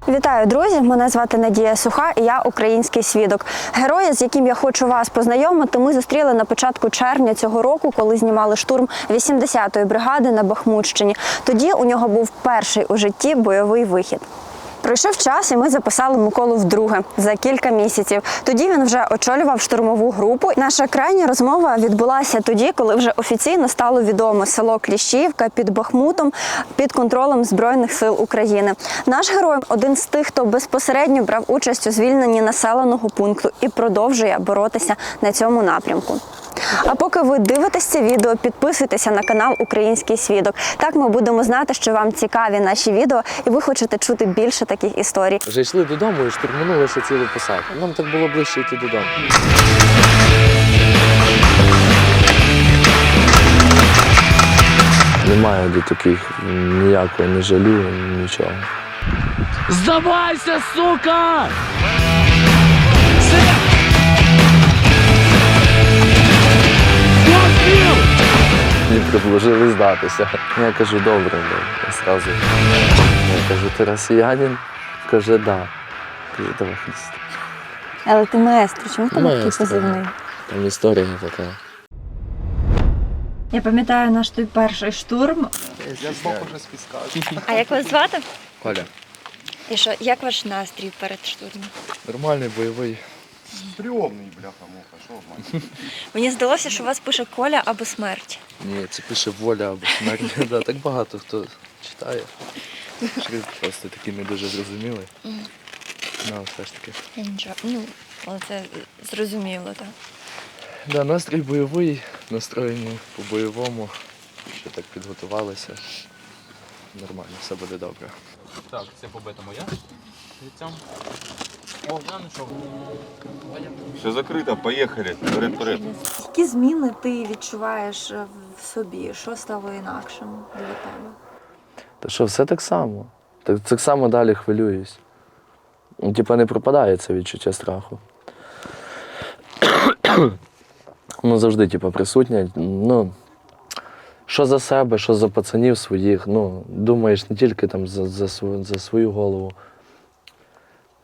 Вітаю, друзі! Мене звати Надія Суха і я український свідок. Героя, з яким я хочу вас познайомити, ми зустріли на початку червня цього року, коли знімали штурм 80-ї бригади на Бахмутщині. Тоді у нього був перший у житті бойовий вихід. Пройшов час, і ми записали Миколу вдруге за кілька місяців. Тоді він вже очолював штурмову групу. Наша крайня розмова відбулася тоді, коли вже офіційно стало відомо село Кліщіївка під Бахмутом, під контролем Збройних сил України. Наш герой – один з тих, хто безпосередньо брав участь у звільненні населеного пункту і продовжує боротися на цьому напрямку. А поки ви дивитесь це відео, підписуйтеся на канал Український свідок. Так ми будемо знати, що вам цікаві наші відео і ви хочете чути більше таких історій. Вже йшли додому і штурманули ще цілу посадку. Нам так було ближче йти додому. Немає до таких ніякого ні жалю, нічого. Здавайся, сука! Мені предложили здатися. Я кажу, добре. Я сразу. Я кажу, ти росіянин? Каже, да. Кажу, давай хлісти. Але ти маестро, чому ти такий Маестро. позивний? Там історія така. Я пам'ятаю наш той перший штурм. Я збоку вже спіскаю. А як вас звати? Коля. І що, як ваш настрій перед штурмом? Нормальний, бойовий. Стрьомний, бляха-муха, що в мене? Мені здалося, що у вас пише Коля або смерть. Ні, це пише воля або смерть. Да, так багато хто читає. Шрифт просто такий не дуже зрозумілий. Ну, все ж таки. Нічого, але це зрозуміло, так. Да, настрій бойовий, настроєні по-бойовому. Ще так підготувалися. Нормально, все буде добре. Так, це побита моя. Віцям. О, я знайшов. Все закрито, поїхали, вперед. Які зміни ти відчуваєш в собі? Що стало інакшим для тебе? Та що, все так само. Так само далі хвилююсь. Типа не пропадає це відчуття страху. Ну, завжди, типа, присутнє. Ну, що за себе, що за пацанів своїх. Ну, думаєш не тільки там за свою голову.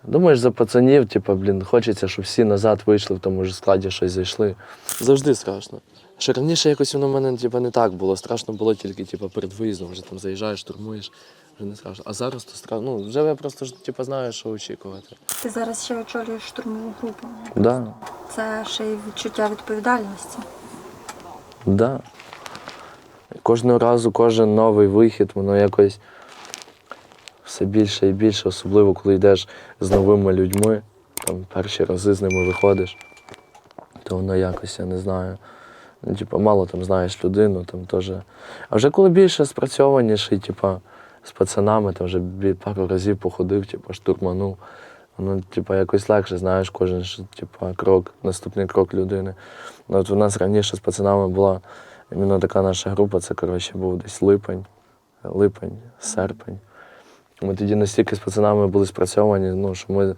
Думаєш за пацанів, типа, хочеться, щоб всі назад вийшли, в тому ж складі щось зайшли. Завжди страшно. Що раніше якось воно в мене типа, не так було. Страшно було тільки типа, перед виїздом, вже там заїжджаєш, штурмуєш, вже не страшно. А зараз то страшно. Ну, вже я просто типа, знаю, що очікувати. Ти зараз ще очолюєш штурмову групу. Да, Це ще й відчуття відповідальності. да. Кожного разу, кожен новий вихід, воно якось все більше і більше, особливо коли йдеш з новими людьми, там перші рази з ними виходиш, то воно якось, я не знаю. Ну, типу, мало там знаєш людину, там теж. А вже коли більше спрацьованіший, типу, з пацанами, там вже пару разів походив, типу, штурманув. Воно, типу, якось легше, знаєш, кожен типу, крок, наступний крок людини. Ну, от у нас раніше з пацанами була іменно така наша група, це, коротше, був десь липень, серпень. Ми тоді настільки з пацанами були спрацьовані, ну, що ми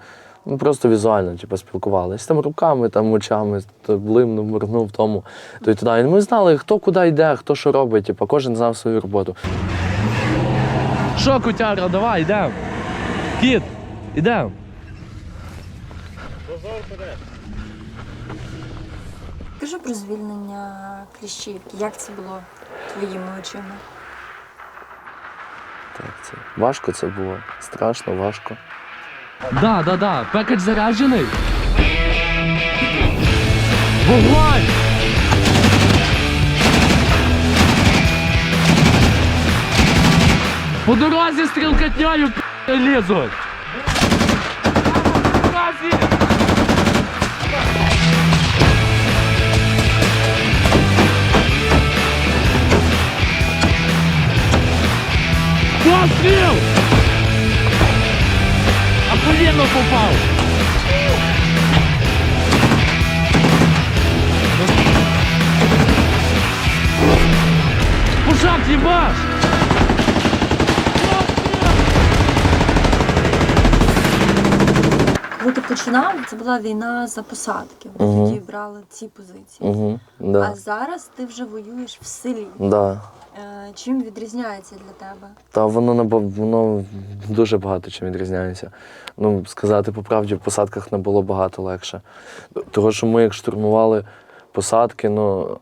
просто візуально типу, спілкувалися. Там руками, там очами, то блимнув, моргнув тому, то й туди. І ми знали, хто куди йде, хто що робить, типу, кожен знав свою роботу. Що, кутяра, давай, йдемо. Кіт, йдемо. Скажи про звільнення Кліщіївки. Як це було твоїми очима? Так, це важко це було, страшно, важко. Да. Пекач заряджений. Вогонь! По дорозі стрілкатньою лізуть. По дорозі! Постріл! Охуєнно попав! Пушак, їбаш! знав, це була війна за посадки. Ви Мгм. тоді брали ці позиції. Угу, А да. зараз ти вже воюєш в селі. Да. Чим відрізняється для тебе? Та воно дуже багато чим відрізняється. Ну, сказати по правді, в посадках не було багато легше. Того, що ми як штурмували посадки, ну,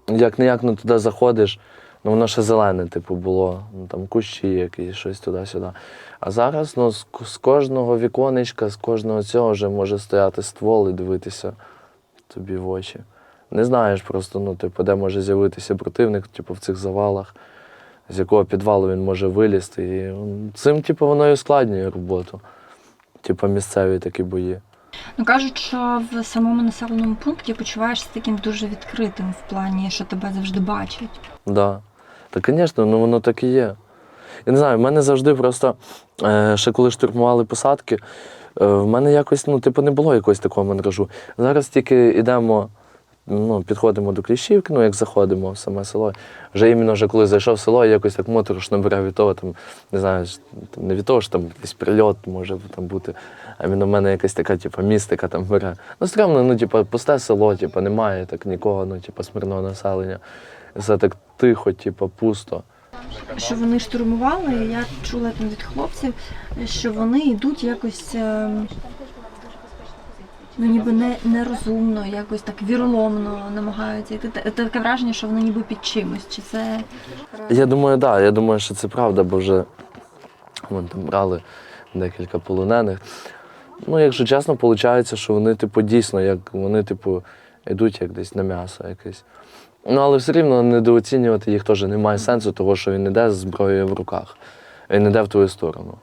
як-не-як ну, туди заходиш, ну воно ще зелене, типу, було. Ну, там кущі якісь, щось туди-сюди. А зараз ну, з кожного віконечка, з кожного цього вже може стояти ствол і дивитися тобі в очі. Не знаєш просто, ну, типу, де може з'явитися противник, типу, в цих завалах, з якого підвалу він може вилізти. І цим, типу, воно і ускладнює роботу. Типу, місцеві такі бої. Ну, кажуть, що в самому населеному пункті почуваєшся таким дуже відкритим в плані, що тебе завжди бачать. Да. Та, звісно, ну воно так і є. Я не знаю, в мене завжди просто, ще коли штурмували посадки, в мене якось, ну, типу, не було якогось такого мандражу. Зараз тільки йдемо, ну, підходимо до Кліщівки, ну, як заходимо в саме село. Вже іменно вже коли зайшов в село, якось так моторошно бере від того, там, не знаю, не від того, що там якийсь прильот може там бути, а іменно в мене якась така, типу, містика там бере. Ну, стрімно, ну, типу, пусте село, типу, немає так нікого, ну, типу, смирного населення. Все так тихо, типу, пусто. Що вони штурмували, я чула там від хлопців, що вони йдуть якось, ну ніби нерозумно, якось так віроломно намагаються йти. Таке враження, що вони ніби під чимось. Чи це... Я думаю, так, я думаю, що це правда, бо вже вон, там брали декілька полонених. Ну, якщо чесно, виходить, що вони, типу, дійсно, як вони, типу, йдуть як десь на м'ясо якесь. Ну, але все рівно недооцінювати їх теж немає сенсу, тому що він іде з зброєю в руках. Він іде в твою сторону.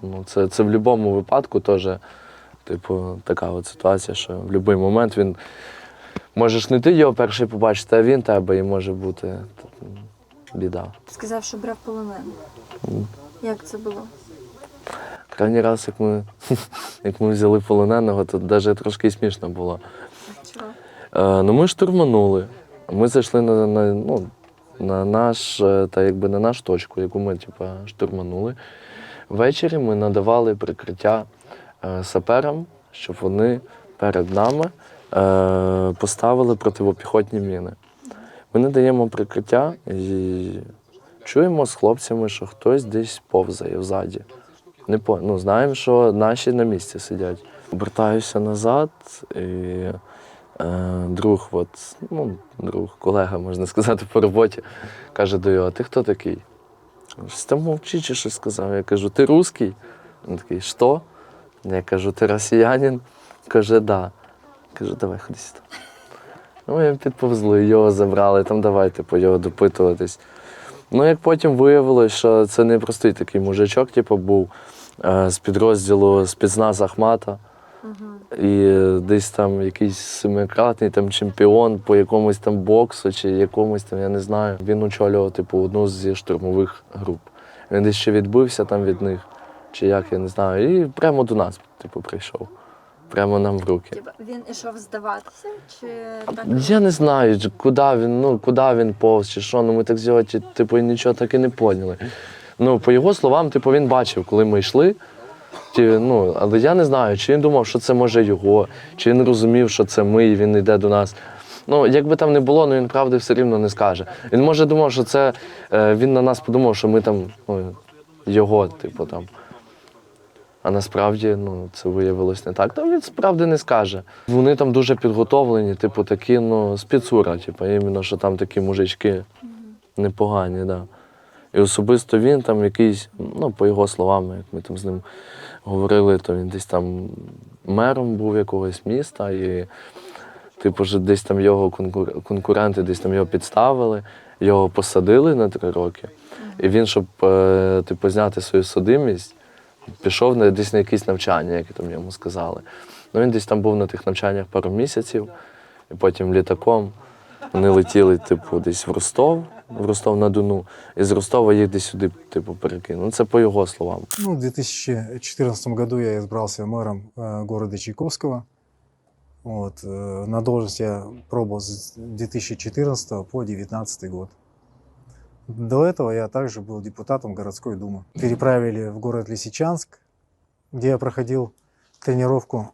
Ну, це в будь-якому випадку теж, типу, така от ситуація, що в будь-який момент він можеш не ти його перший побачити, а він тебе, і може бути біда. Ти сказав, що брав полонених. Як це було? Крайній раз, як ми взяли полоненого, то навіть трошки і смішно було. Чого? Ну, ми штурманули. Ми зайшли на нашу точку, яку ми типу, штурманули. Ввечері ми надавали прикриття саперам, щоб вони перед нами поставили противопіхотні міни. Ми надаємо прикриття і чуємо з хлопцями, що хтось десь повзає взаді. Знаємо, що наші на місці сидять. Обертаюся назад і друг, колега, можна сказати, по роботі, каже до його: а ти хто такий? Щось там мовчить чи щось сказав. Я кажу: ти русський? Він такий: що? Я кажу: ти росіянин? Каже: да. Кажу: давай, ходи сюди. Ну, їм підповзли, його забрали, там давайте по його допитуватись. Ну, як потім виявилось, що це не простий такий мужичок, типу, був з підрозділу спецназ Ахмата. І десь там якийсь семикратний там чемпіон по якомусь там боксу чи якомусь там, я не знаю. Він очолював, типу, одну зі штурмових груп. Він десь ще відбився там від них, чи як, я не знаю. І прямо до нас, типу, прийшов. Прямо нам в руки. Він ішов здаватися, чи так? Я не знаю, куди він повз, чи що. Ну, ми так з його, типу, нічого так і не поняли. Ну, по його словам, типу, він бачив, коли ми йшли. Але я не знаю, чи він думав, що це може його, чи він розумів, що це ми, і він йде до нас. Ну, як би там не було, він правди все рівно не скаже. Він може думав, що це, він на нас подумав, що ми там, його, типу, там. А насправді, це виявилось не так. Він справді не скаже. Вони там дуже підготовлені, типу, такі, спецура, типу, іменно, що там такі мужички непогані, да. І особисто він там якийсь, по його словам, як ми там з ним говорили, то він десь там мером був якогось міста, і типу, що десь там його конкуренти десь там його підставили, його посадили на 3 роки. І він, щоб типу, зняти свою судимість, пішов десь на якісь навчання, як там йому сказали. Він десь там був на тих навчаннях пару місяців, і потім літаком вони летіли типу, десь в Ростов-на-Дону, і з Ростова їх десь сюди типу, перекинули. Це по його словам. В 2014 году я избрался мэром города Чайковского. На должность я пробовал с 2014 по 2019 год. До этого я также был депутатом городской думы. Переправили в город Лисичанск, где я проходил тренировку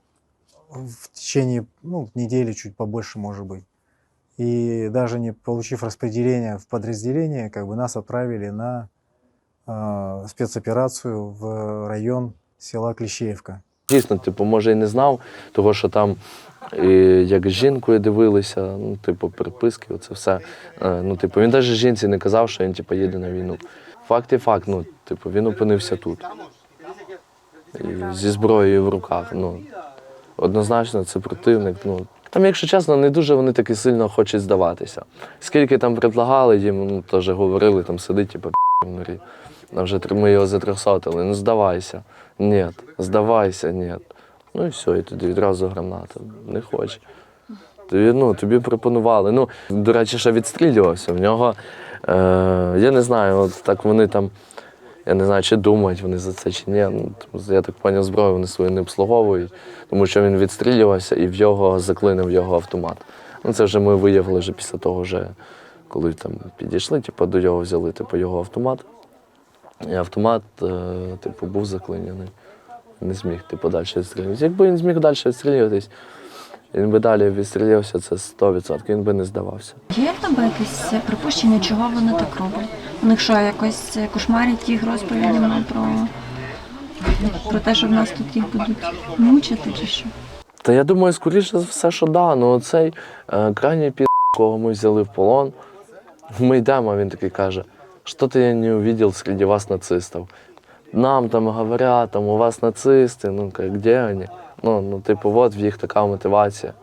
в течение недели, чуть побольше, может быть. И даже не получив распределение в подразделение, как бы нас отправили на спецоперацию в район села Кліщеївка. Дійсно, типу, може і не знав, того що там як з жінкою дивилися, ну, типу, переписки, оце все. Ну, типу, він навіть жінці не казав, що він типу, їде на війну. Факт є факт, ну, типу, він опинився тут. І зі зброєю в руках. Ну, однозначно, це противник. Ну, там, якщо чесно, не дуже вони таки сильно хочуть здаватися. Скільки там предлагали їм, ну, теж говорили, там сидить, типу, в норі. Вже ми його затрьохсотили. Ну, здавайся. Ні. Здавайся, ні. Ну і все, і тоді відразу граната. Не хоче. Тобі пропонували. Ну, до речі, ще відстрілювався. В нього, я не знаю, от так вони там, я не знаю, чи думають вони за це, чи ні. Ну, я так зрозумів, зброю вони свою не обслуговують, тому що він відстрілювався і в його заклинив його автомат. Ну, це вже ми виявили вже після того, вже, коли там підійшли, типу, до його взяли типу, його автомат. І автомат типу, був заклинений. Не зміг типу, далі відстрілюватися. Якби він зміг далі відстрілюватись, він би далі відстрілювався, це 100%, він би не здавався. Є в тебе якесь припущення, чого вони так роблять? У них що, якось кошмарять їх розповідями про те, що в нас тут їх будуть мучити чи що? Та я думаю, скоріше за все, що да. Ну оцей крайній пі***, кого ми взяли в полон, ми йдемо, а він такий каже, що-то я не увидел серед вас нацистів. Нам там говорять, там, у вас нацисти, ну, де вони? Ну, типу, от в їх така мотивація.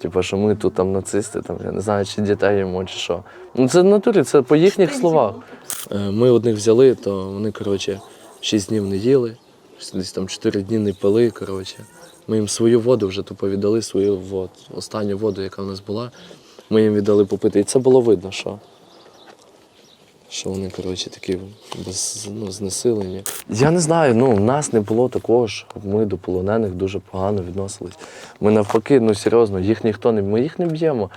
Типу, що ми тут там нацисти, там, я не знаю, чи дітей йому, чи що. Ну, це в натурі, це по їхніх словах. Ми одних взяли, то вони, коротше, 6 днів не їли, десь там 4 дні не пили, коротше. Ми їм свою воду вже тупо віддали, свою останню воду, яка в нас була, ми їм віддали попити. І це було видно, що вони, коротше, такі знесилені. Я не знаю, ну, в нас не було такого, що ми до полонених дуже погано відносились. Ми навпаки, ну, серйозно, їх ніхто не, ми їх не б'ємо.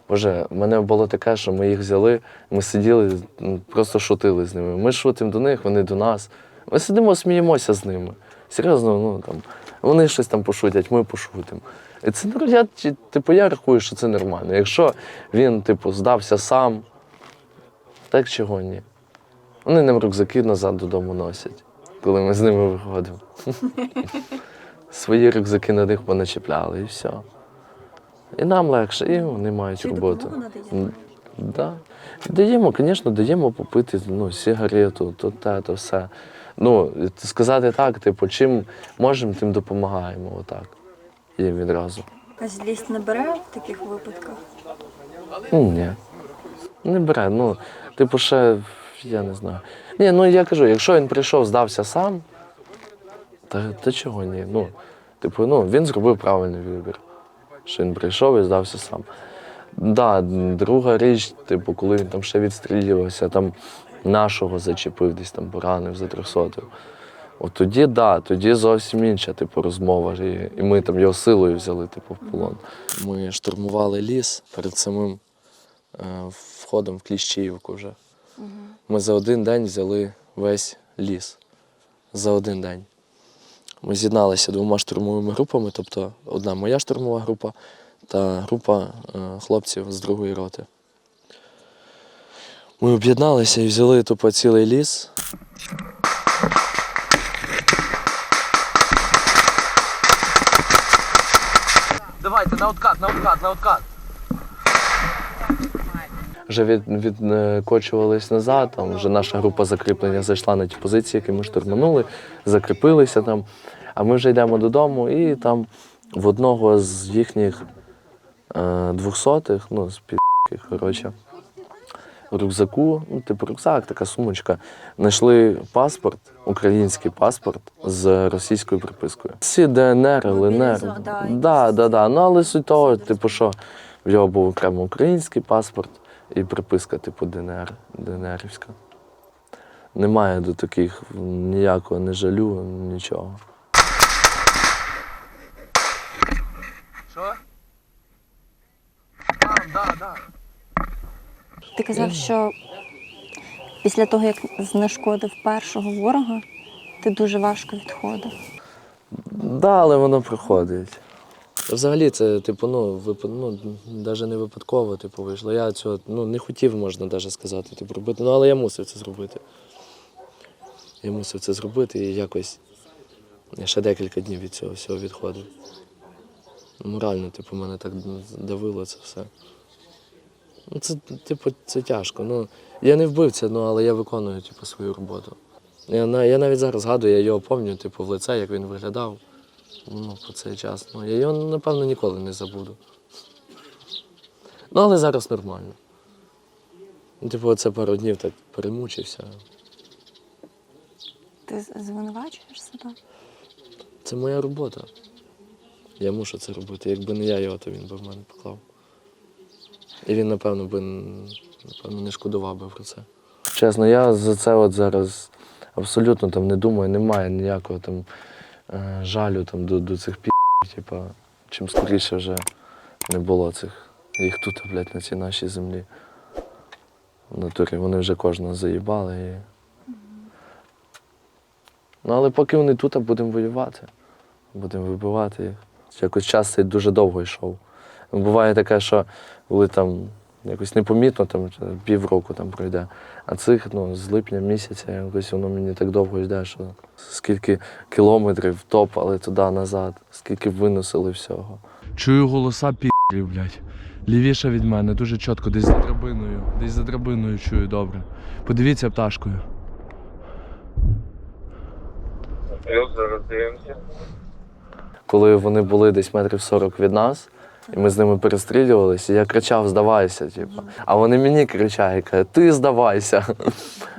Боже, в мене було таке, що ми їх взяли, ми сиділи, просто шутили з ними. Ми шутимо до них, вони до нас. Ми сидимо, сміємося з ними. Серйозно, ну, там, вони щось там пошутять, ми пошутимо. І це, я рахую, що це нормально. Якщо він, типу, здався сам, так чого ні? Вони нам рюкзаки назад додому носять, коли ми з ними виходимо. Свої рюкзаки на них поначіпляли і все. І нам легше, і вони мають роботу. Да. Даємо, звісно, даємо попити сигарету, то все. Ну, сказати так, типу, чим можемо, тим допомагаємо, отак. Їм відразу. А злість не бере в таких випадках? Ні. Не бере, ну, типу, ще, я не знаю. Ні, ну, я кажу, якщо він прийшов, здався сам, то чого ні? Ну, типу, він зробив правильний вибір, що він прийшов і здався сам. Да, друга річ, типу, коли він там ще відстрілювався, там нашого зачепив, десь там поранив, затрьохсотив. От тоді, да, тоді зовсім інша, типу, розмова. І ми там його силою взяли, типу, в полон. Ми штурмували ліс перед самим входом в Кліщіївку вже. Ми за один день взяли весь ліс. За один день. Ми з'єдналися 2 штурмовими групами, тобто одна моя штурмова група та група хлопців з 2-ї роти. Ми об'єдналися і взяли тупо цілий ліс. Давайте, на откат. Вже відкочувались назад, там вже наша група закріплення зайшла на ті позиції, які ми штурманули, закріпилися там. А ми вже йдемо додому і там в одного з їхніх 200-х, з пі***ких, коротше, в рюкзаку, типу рюкзак, така сумочка, знайшли паспорт, український паспорт з російською припискою. Всі ДНР, ЛНР. Да. Ну, але суть того, типу, що в нього був окремо український паспорт і приписка, типу, ДНРівська. Немає до таких ніякого не жалю, нічого. Що? Да. Ти казав, що після того, як знешкодив першого ворога, ти дуже важко відходив. Да, але воно проходить. Взагалі це, типу, навіть не випадково, типу, вийшло. Я цього, не хотів, можна навіть сказати, типу, робити. Але я мусив це зробити. Я мусив це зробити і якось я ще декілька днів від цього всього відходив. Морально, типу, мене так давило це все. Це, типу, це тяжко. Я не вбивця, але я виконую, типу, свою роботу. Я навіть зараз згадую, я його пам'ятаю, типу, в лице, як він виглядав. По цей час. Я його, напевно, ніколи не забуду. Але зараз нормально. Типу, це пару днів так перемучився. Ти звинувачуєш себе? Це моя робота. Я мушу це робити. Якби не я його, то він би в мене поклав. І він, напевно, не шкодував би про це. Чесно, я за це от зараз абсолютно там не думаю, немає ніякого там жалю там, до цих типу, чим скоріше вже не було їх тут, блядь, на цій нашій землі. В натурі вони вже кожного заїбали. Але поки вони тут, будемо воювати, будемо вибивати їх. Якось час цей дуже довго йшов. Буває таке, що коли там якось непомітно, там півроку там пройде. А цих, з липня місяця, якось воно мені так довго йде, що скільки кілометрів топали туди-назад, скільки виносили всього. Чую голоса пі***лів, блядь. Лівіше від мене, дуже чітко, десь за драбиною чую добре. Подивіться пташкою. Коли вони були десь метрів 40 від нас, і ми з ними перестрілювалися, я кричав: здавайся, типу. А вони мені кричать, кажуть: ти здавайся.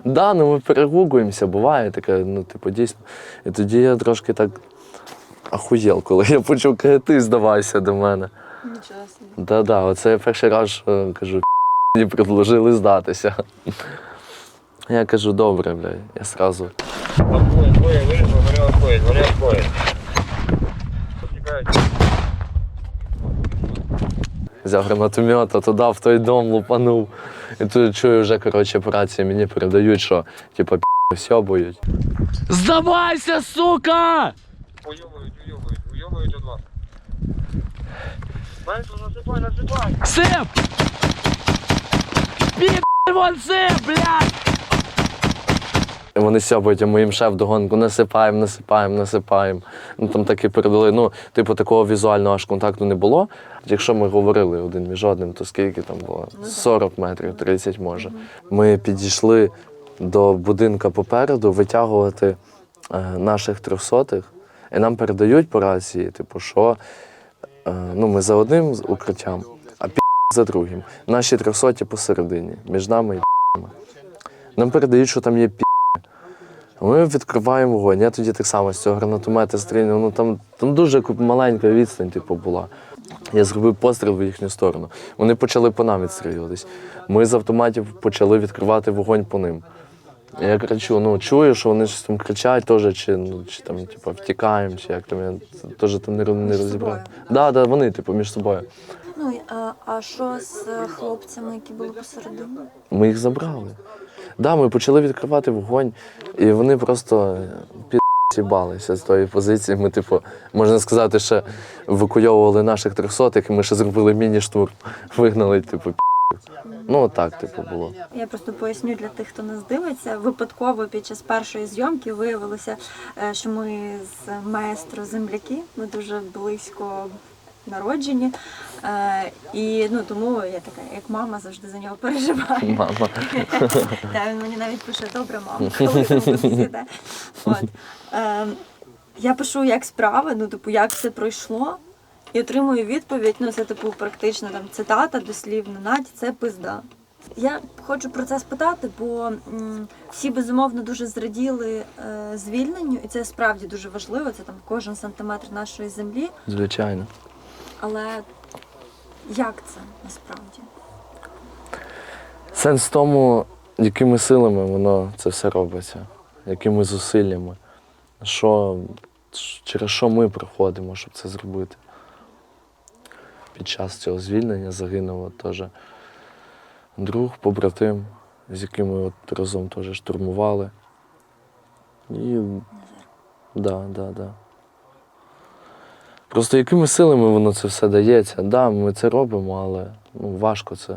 Да, ми перегукуємося, буває таке, дійсно. І тоді я трошки так ахуєл, коли я почув, каже: ти здавайся до мене. Нічого собі. Да, оце я перший раз що, кажу, мені предложили здатися. Я кажу: добре, блядь, я сразу. Взяв гранатомет, туди, в той дом лупанув. І тут чую вже, по рації мені передають, що, типу, сьобують. Здавайся, сука! Уйобують од вас. Насипай! Сип! Вон сип, блядь! І вони сьобують, а ми їм ще вдогонку: насипаємо. Там так і передали. Такого візуального аж контакту не було. Якщо ми говорили один між одним, то скільки там було? 40 метрів, 30 може. Ми підійшли до будинка попереду витягувати наших 300-х, і нам передають по рації, що ми за одним укриттям, а за другим. Наші 300-ті посередині, між нами і ***ми. Нам передають, що там є Ми відкриваємо вогонь. Я тоді так само з цього гранатомета стрільнув. Там дуже маленька відстань була. Я зробив постріл в їхню сторону. Вони почали по нам відстрілюватись. Ми з автоматів почали відкривати вогонь по ним. Я кричу: чую, що вони щось там кричать теж, чи там, втікаємо, чи як там. Я теж там не розібрав. Так, вони, між собою. А що з хлопцями, які були посередині? Ми їх забрали. Да, ми почали відкривати вогонь, і вони просто під'їбалися з тої позиції. Ми, можна сказати, ще евакуйовували наших 300-х, і ми ще зробили міні-штурм. Вигнали, так, було. Я просто поясню для тих, хто нас дивиться. Випадково під час першої зйомки виявилося, що ми з маестро земляки, ми дуже близько народжені. І тому я така, як мама, завжди за нього переживаю. Мама. Він мені навіть пише: добре, мама, коли ви будете. Я пишу, як справи, як все пройшло, і отримую відповідь, це практично цитата, дослівно: Надь, це пизда. Я хочу про це спитати, бо всі, безумовно, дуже зраділи звільненню, і це справді дуже важливо, це кожен сантиметр нашої землі. Звичайно. Але як це насправді? Сенс в тому, якими силами воно це все робиться, якими зусиллями, через що ми проходимо, щоб це зробити. Під час цього звільнення загинув теж друг, побратим, з яким ми разом теж штурмували. І да. Просто якими силами воно це все дається. Да, ми це робимо, але важко це,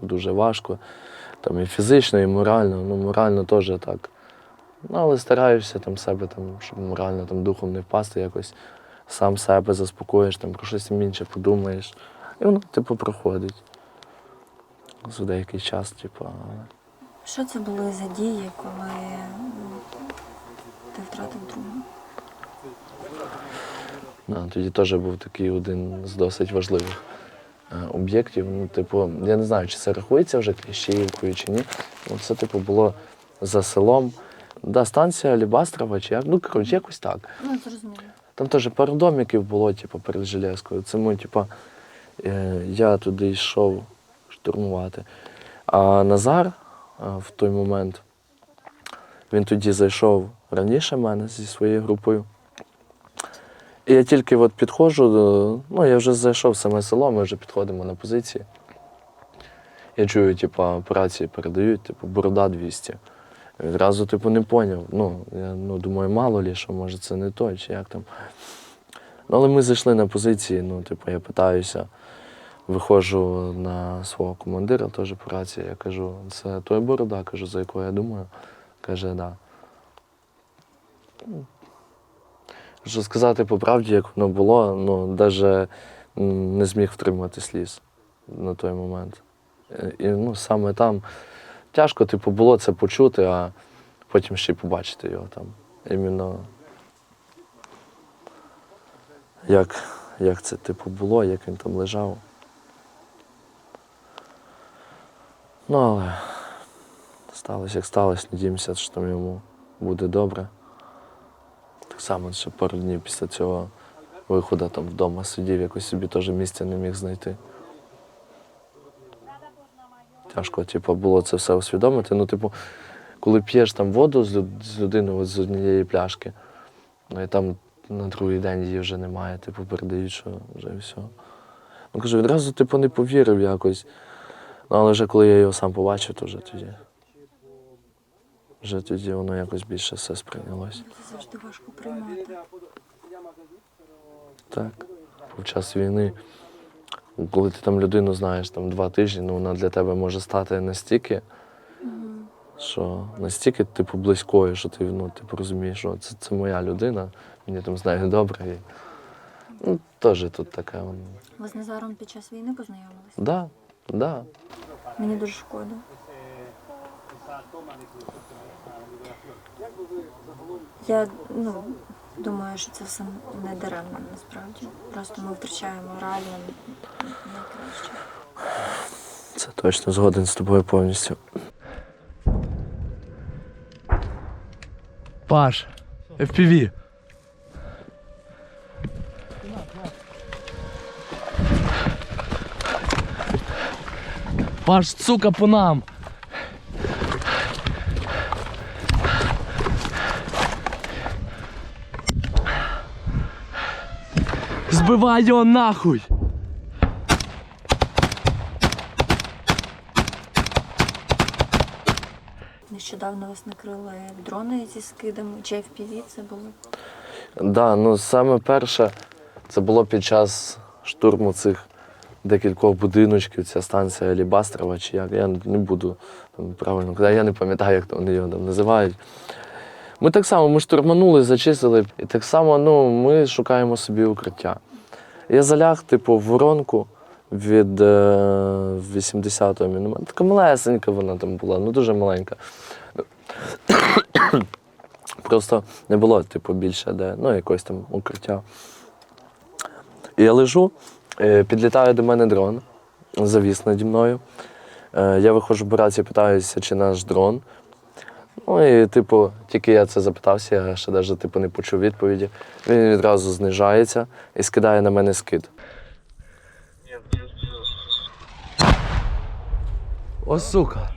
дуже важко. Там і фізично, і морально. Морально теж так. Але стараєшся себе, щоб морально духом не впасти, якось сам себе заспокоїш, про щось інше подумаєш. І воно, проходить. За деякий час, але... Що це були за дії, коли ти втратив друга? Тоді теж був такий один з досить важливих об'єктів. Я не знаю, чи це рахується вже Кліщіївкою чи ні. Це, було за селом. Да, станція Алібастрова, чи як, якось так. Зрозуміло. Там теж пару домиків було, перед Железкою. Це ми, я туди йшов штурмувати. А Назар в той момент, він тоді зайшов раніше мене зі своєю групою. І я тільки підходжу, я вже зайшов в саме село, ми вже підходимо на позиції. Я чую, по рації передають, борода 200. Відразу, не поняв. Я думаю, мало лі, що може це не той, чи як там. Але ми зайшли на позиції, я питаюся, виходжу на свого командира, теж по рації, я кажу, це той борода, кажу, за якого я думаю. Каже, да. Що сказати по правді, як воно було, навіть не зміг втримати сліз на той момент. І саме там тяжко було це почути, а потім ще й побачити його там. Іменно як це було, як він там лежав. Але сталося, як сталося, надіємося, що там йому буде добре. Так само ще пару днів після цього виходу вдома сидів, якось собі теж місця не міг знайти. Тяжко було це все усвідомити. Коли п'єш воду з людиною з однієї пляшки, і там на другий день її вже немає, передають, що вже все. Кажу, відразу не повірив якось. Але вже коли я його сам побачив, то вже тоді воно якось більше все сприйнялось. Це завжди важко приймати. Так. В час війни, коли ти людину знаєш 2 тижні, вона для тебе може стати настільки, що настільки близькою, що ти розумієш, що це моя людина, мені з нею добре. І, теж тут таке. Ви з Назаром під час війни познайомилися? Так, да. Мені дуже шкода. Я думаю, що це все не даремно, насправді. Просто ми втрачаємо реально найкраще. Це точно, згоден з тобою повністю. Паш, FPV. Паш, сука, по нам. Збивай його нахуй. Нещодавно вас накрили дрони зі скидами, чи FPV це було? Так, саме перше, це було під час штурму цих декількох будиночків, ця станція Алібастрова, чи як, я не буду правильно казати, я не пам'ятаю, як вони його називають. Ми так само, ми штурманули, зачистили, і так само, ми шукаємо собі укриття. Я заляг, в воронку від 80-го міномета. Така малесенька вона там була, дуже маленька. Просто не було, більше де, якось там укриття. І я лежу, підлітає до мене дрон, завіс наді мною. Я виходжу в рацію, питаюся, чи наш дрон. І, тільки я це запитався, я ще навіть, не почув відповіді. Він відразу знижається і скидає на мене скид. О, сука.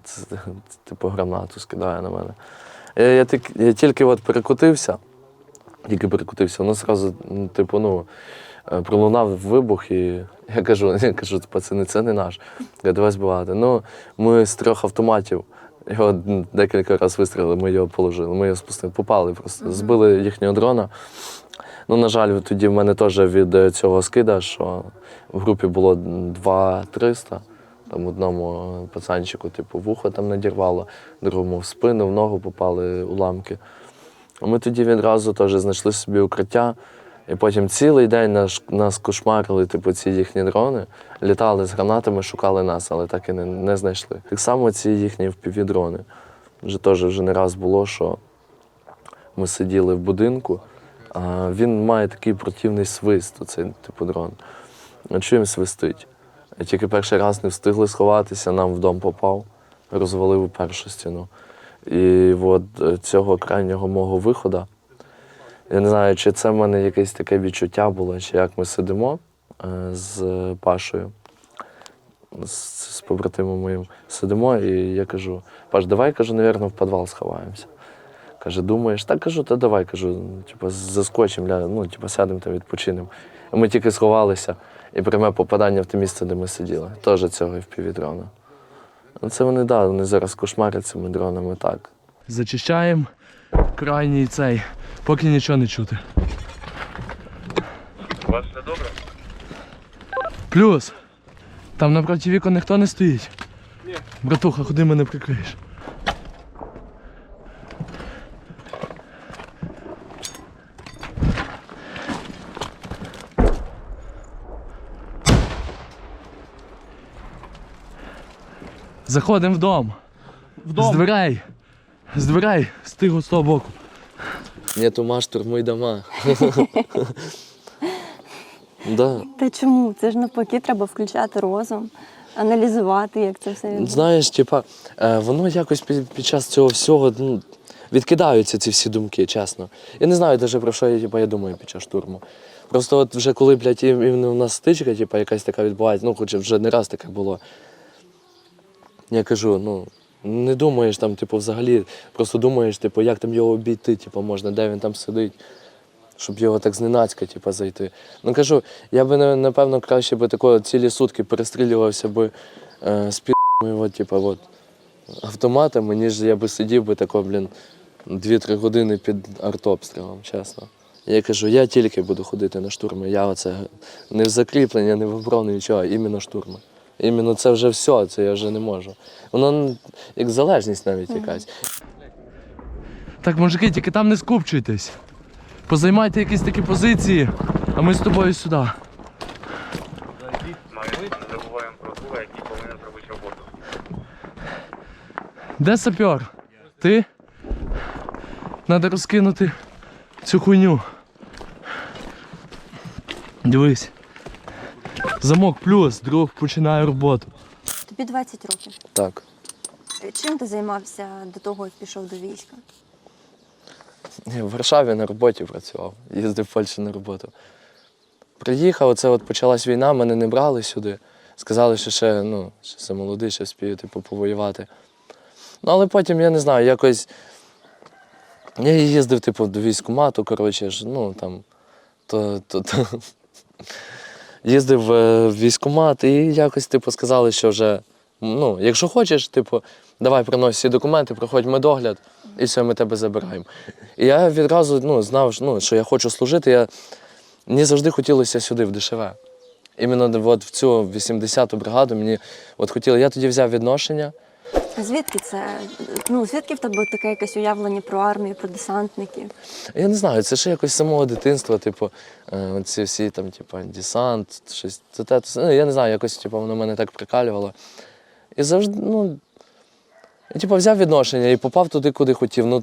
Це, гранату скидає на мене. Я тільки перекотився, воно одразу, пролунав вибух, і я кажу, пацани, це не наш. Я давай збивати. Ми з 3 автоматів, його декілька разів вистрілили, ми його положили, ми його спустили, попали просто, збили їхнього дрона. Ну, на жаль, тоді в мене теж від цього скида, що в групі було 2-300. Там одному пацанчику, типу, вухо там надірвало, другому в спину, в ногу попали уламки. Ми тоді відразу теж знайшли собі укриття. І потім цілий день нас кошмарили, типу, ці їхні дрони, літали з гранатами, шукали нас, але так і не знайшли. Так само ці їхні впівдрони. Вже не раз було, що ми сиділи в будинку, а він має такий противний свист, оцей типу дрон. Чуємо, свистить. Тільки перший раз не встигли сховатися, нам в дом попав, розвалив першу стіну. І от цього крайнього мого виходу, я не знаю, чи це в мене якесь таке відчуття було, чи як ми сидимо з Пашою, з побратимом моїм, сидимо, і я кажу: Паш, давай, кажу, навірно, в підвал сховаємося. Каже, думаєш? Так, кажу, та давай, кажу, типу, заскочимо, ну, типу, сядемо та відпочинемо. І ми тільки сховалися, і пряме попадання в те місце, де ми сиділи. Теж цього FPV-дрона. Це вони, да, вони зараз кошмарять цими дронами, так. Зачищаємо крайній цей, поки нічого не чути. У вас все добре? Плюс, там напроти вікон ніхто не стоїть. Ні. Братуха, куди мене прикриєш? Заходимо в дом. З дверей. З дверей, з тигу з того боку. Нету маш, штурмуй дома. Да. Та чому? Це ж навпаки треба включати розум, аналізувати, як це все відбувається. Знаєш, типа, воно якось під час цього всього, ну, відкидаються ці всі думки, чесно. Я не знаю навіть, про що я думаю під час штурму. Просто от вже коли, блядь, іменно у нас стичка, типа, якась така відбувається, ну, хоч вже не раз таке було. Я кажу, ну, не думаєш там, типу, взагалі, просто думаєш, типу, як там його обійти, типу, можна, де він там сидить, щоб його так зненацька, типу, зайти. Ну, кажу, я би, напевно, краще би такого цілі сутки перестрілювався би з підами, типу, автоматами, ніж я би сидів би тако, 2-3 години під артобстрілом, чесно. Я кажу, я тільки буду ходити на штурми, я оце не в закріплення, не в оборону, нічого, а іменно штурми. Іменно це вже все, це я вже не можу. Воно як залежність навіть якась. Так, мужики, тільки там не скупчуйтесь. Позаймайте якісь такі позиції, а ми з тобою сюди. Ми не забуваємо про друга, який повинен зробити роботу. Де сапер? Ти? Треба розкинути цю хуйню. Дивись. Замок плюс, друг починає роботу. Тобі 20 років. Так. Чим ти займався до того, як пішов до війська? Я в Варшаві на роботі працював, їздив в Польщу на роботу. Приїхав, оце от почалась війна, мене не брали сюди. Сказали, що ще молодий, ще вспію, типу, повоювати. Ну, але потім, я не знаю, якось я їздив, типу, до військкомату, коротше, там, їздив в військкомат і якось, типу, сказали, що вже, якщо хочеш, типу, давай принось всі документи, проходь медогляд, і все, ми тебе забираємо. І я відразу знав, що я хочу служити. Мені завжди хотілося сюди, в ДШВ. Іменно от в цю 80-ту бригаду мені хотілося. Я тоді взяв відношення. А звідки це? Звідки в тебе таке якесь уявлення про армію, про десантників? Я не знаю, це ще якось з самого дитинства, типу, ці всі там, типу, десант, щось. Я не знаю, якось воно мене так прикалювало. І завжди, я взяв відношення і попав туди, куди хотів.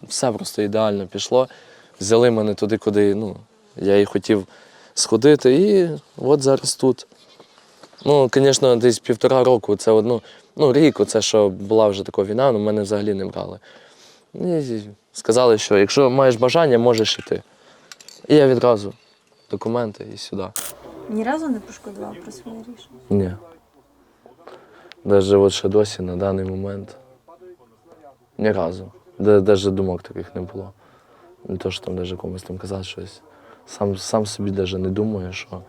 Все просто ідеально пішло. Взяли мене туди, куди я і хотів сходити. І от зараз тут. Звісно, десь 1,5 року, це рік, оце, що була вже така війна, мене взагалі не брали. І сказали, що якщо маєш бажання, можеш іти. І я відразу документи і сюди. Ні разу не пошкодував про своє рішення? Ні. Навіть ще досі, на даний момент, ні разу. Навіть думок таких не було. Не то, що там навіть комусь там казати щось. Сам собі навіть не думаю, що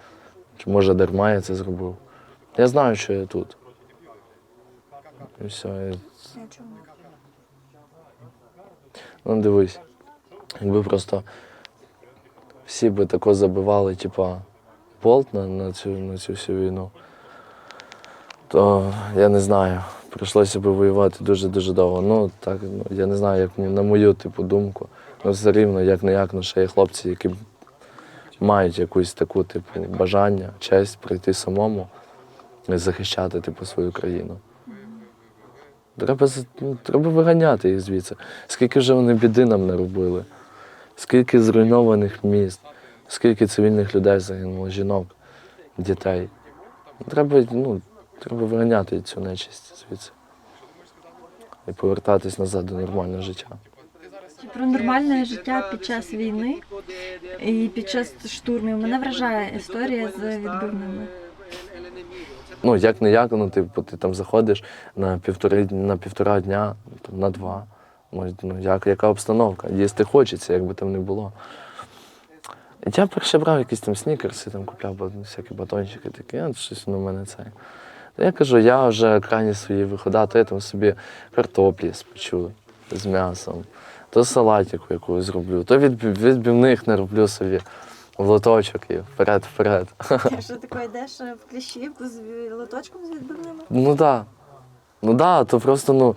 може дарма я це зробив. Я знаю, що я тут. І все. Дивись, якби просто всі би тако забивали, типа, болт на цю всю війну, то я не знаю, прийшлося б воювати дуже-дуже довго. Ну, так, я не знаю, як на мою типу, думку. Ну, все рівно, як-не-як, ну, ще є хлопці, які мають якусь таку типу, бажання, честь прийти самому і захищати типу, свою країну. Треба виганяти їх звідси. Скільки вже вони біди нам наробили, скільки зруйнованих міст, скільки цивільних людей загинуло, жінок, дітей. Треба виганяти цю нечисть звідси і повертатись назад до нормального життя. Про нормальне життя під час війни і під час штурмів мене вражає історія з відбивними. Ну, як-не-як, ну, типу, ти там заходиш на півтора дня, там, на 2. Ну, яка обстановка? Їсти хочеться, як би там не було. І я перше брав якісь там снікерси, там купляв всякі батончики такі, щось на мене це. Я кажу, я вже крайні свої виходи, то я там собі картоплі спечу з м'ясом, то салатику якусь зроблю, то відбивних нароблю собі в лоточок і вперед. Що таке, йдеш в кліщі з лоточком з відбивними? Ну так. Ну так, то просто,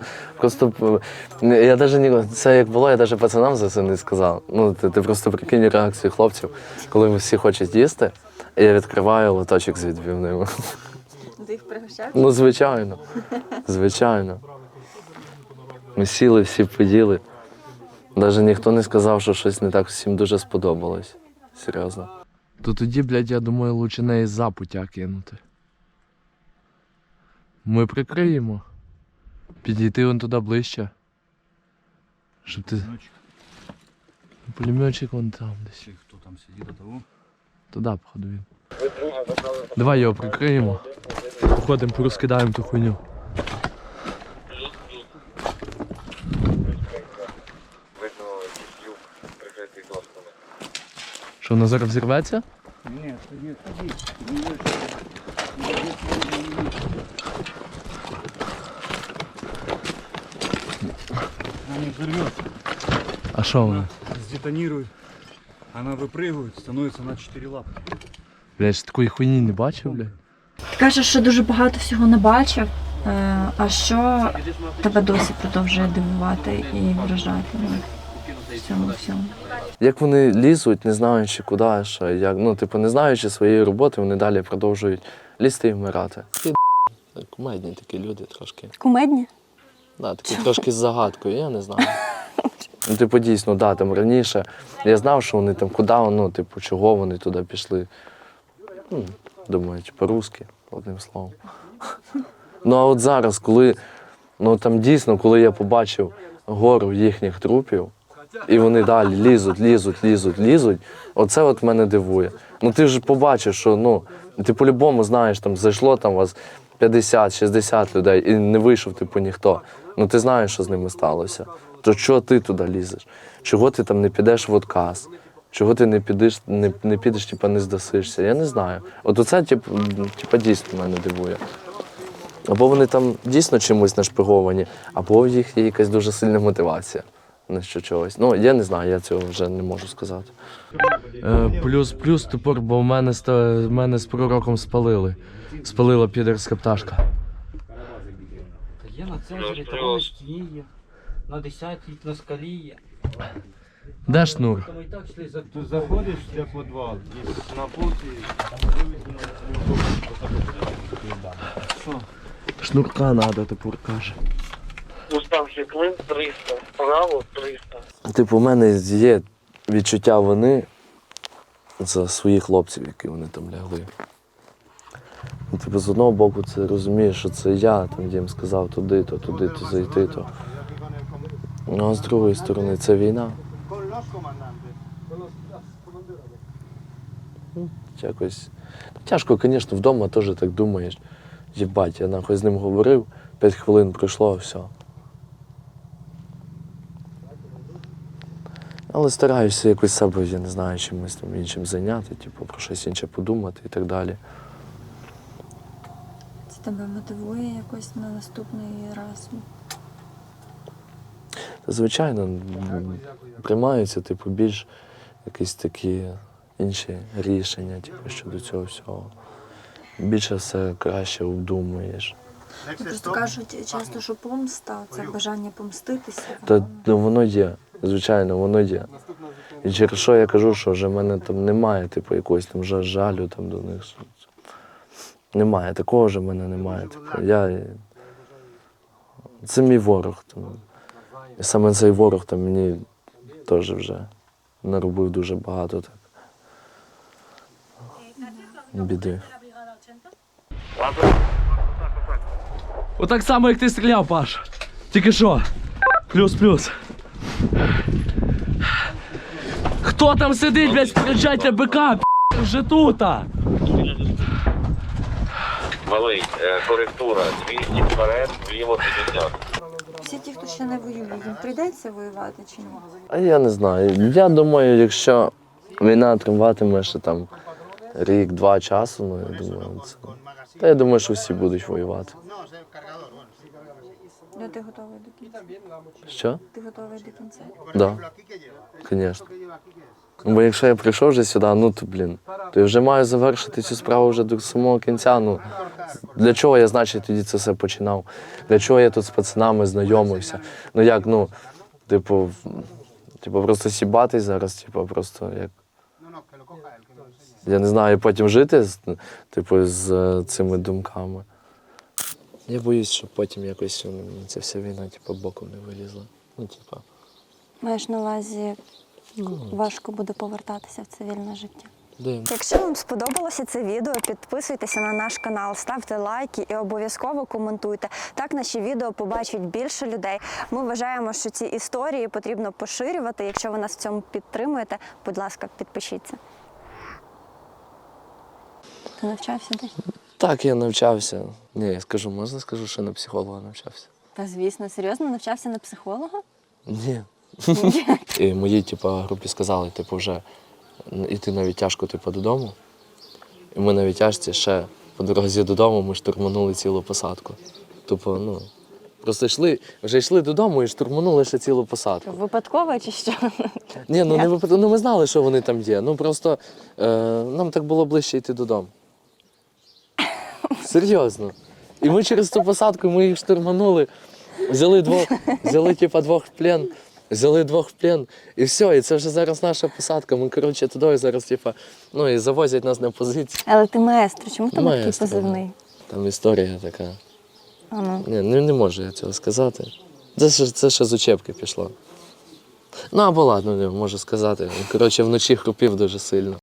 я навіть це як було, я навіть пацанам за це не сказав. Ну, ти просто прикинь реакцію хлопців, коли всі хочуть їсти, і я відкриваю лоточок з відбивними. Ти їх пригощаєш? Ну, звичайно. Ми сіли, всі поїли. Навіть ніхто не сказав, що щось не так всім дуже сподобалось. Серйозно. То тоді, блядь, я думаю, лучше неї за путя кинути. Ми прикриємо. Підійти вон туди ближче. Щоб ти... Пулеметчик вон там десь. Хто там сидить до того? Туди, походу, він. Давай його прикриємо. Походимо, порозкидаємо ту хуйню. Видно, якийсь люк прикритий досками. Що, вона зараз взірветься? Ні, тоді. Она не взорвется, А що вона? сдетонирует. Она выпрыгивает, становится на 4 лапы. Блядь, ж такої хуйні не бачив, блядь. Кажеш, що дуже багато всього не бачив. А що тебе досі продовжує дивувати і вражати в цьому? Як вони лізуть, не знаючи куди, що, як, не знаючи своєї роботи, вони далі продовжують лізти і вмирати. Кумедні такі люди трошки. Кумедні? Да, такі трошки з загадкою, я не знаю. Дійсно, там раніше я знав, що вони там куди, чого вони туди пішли. Думаю, по-русски, одним словом. Ну а от зараз, коли, коли я побачив гору їхніх трупів, і вони далі лізуть, оце от мене дивує. Ти ж побачиш, що, ти по-любому знаєш, там зайшло там вас 50-60 людей і не вийшов, ніхто. Ти знаєш, що з ними сталося. То чого ти туди лізеш? Чого ти там не підеш в отказ? Чого ти не підеш, не здасишся? Я не знаю. От оце, дійсно мене дивує. Або вони там дійсно чимось нашпиговані, або в їх є якась дуже сильна мотивація на чогось. Я не знаю, я цього вже не можу сказати. Плюс тепер, бо в мене з пророком спалили. Спалила підерська пташка. Є на центрі, того на стіні є, на 10-й, на скалі є. Де шнур? Там і так йшли за Ты заходишь в тебя подвал, и на полке Шнурка треба, тепер каже. Ось там ще клин 300, вправо 300. У мене є відчуття вини за своїх хлопців, які вони там лягли. З одного боку, це розумієш, що це я їм сказав туди-то зайти-то. А з другої сторони, це війна. Якось тяжко, звісно, вдома теж так думаєш. Єбать, я нахуй з ним говорив, 5 хвилин пройшло, все. Але стараюся якось себе, я не знаю, чимось там іншим зайняти, про щось інше подумати і так далі. Це тебе мотивує якось на наступний раз? Звичайно, приймаються, більш якісь такі інші рішення типу, щодо цього всього. Більше все краще обдумуєш. Просто кажуть часто, що помста, це бажання помститися. Та ну, воно є, звичайно, воно є. І через що я кажу, що вже в мене там немає, типу, якогось там жалю там до них. Немає, такого вже в мене немає. Типу, це мій ворог. Там. І саме цей ворог там мені теж вже наробив дуже багато так. Біди. Отак само, як ти стріляв, Паш. Тільки що? Плюс-плюс. Хто там сидить, блядь, спереджайте бика, вже тута. Малий, коректура, 200 вперед, вліво 50. Всі ті, хто ще не воює, їм прийдеться воювати чи ні? А я не знаю. Я думаю, якщо війна триватиме ще там рік-два часу, ну я думаю, це. Та я думаю, що всі будуть воювати. Ну, ти готовий до кінця? Що? Ти готовий до кінця? Так, звісно. Бо якщо я прийшов вже сюди, ну то, блін, то я вже маю завершити цю справу вже до самого кінця. Ну, для чого я, значить, тоді це все починав? Для чого я тут з пацанами знайомився? Ну як, ну, типу, просто сібатись зараз, типу, просто як. Я не знаю, потім жити типу, з цими думками. Я боюсь, що потім якось ця вся війна типу, боком не вилізла. Ну, типу. Маєш на увазі, важко буде повертатися в цивільне життя. Дивно. Якщо вам сподобалося це відео, підписуйтеся на наш канал, ставте лайки і обов'язково коментуйте. Так наші відео побачать більше людей. Ми вважаємо, що ці історії потрібно поширювати. Якщо ви нас в цьому підтримуєте, будь ласка, підпишіться. Ти навчався десь? Так, я навчався. Ні, я скажу, можна скажу, що на психолога навчався? Та звісно, серйозно навчався на психолога? Ні. І моїй групі сказали, вже йти на відтяжку додому. І ми на відтяжці ще по дорозі додому ми штурманули цілу посадку. Просто вже йшли додому і штурманули ще цілу посадку. Випадково чи що? Ні, ну не випадково, ну ми знали, що вони там є. Ну просто нам так було ближче йти додому. Серйозно. І ми через ту посадку ми їх штурманули, взяли двох в плен, і все, і це вже зараз наша посадка. Ми, туди зараз, і завозять нас на позиції. Але ти маестро, чому там такий Маестро, позивний? Там історія така. Ага. Ні, не можу я цього сказати. Це ще з учебки пішло. Ну або ладно, можу сказати. Вночі хрупів дуже сильно.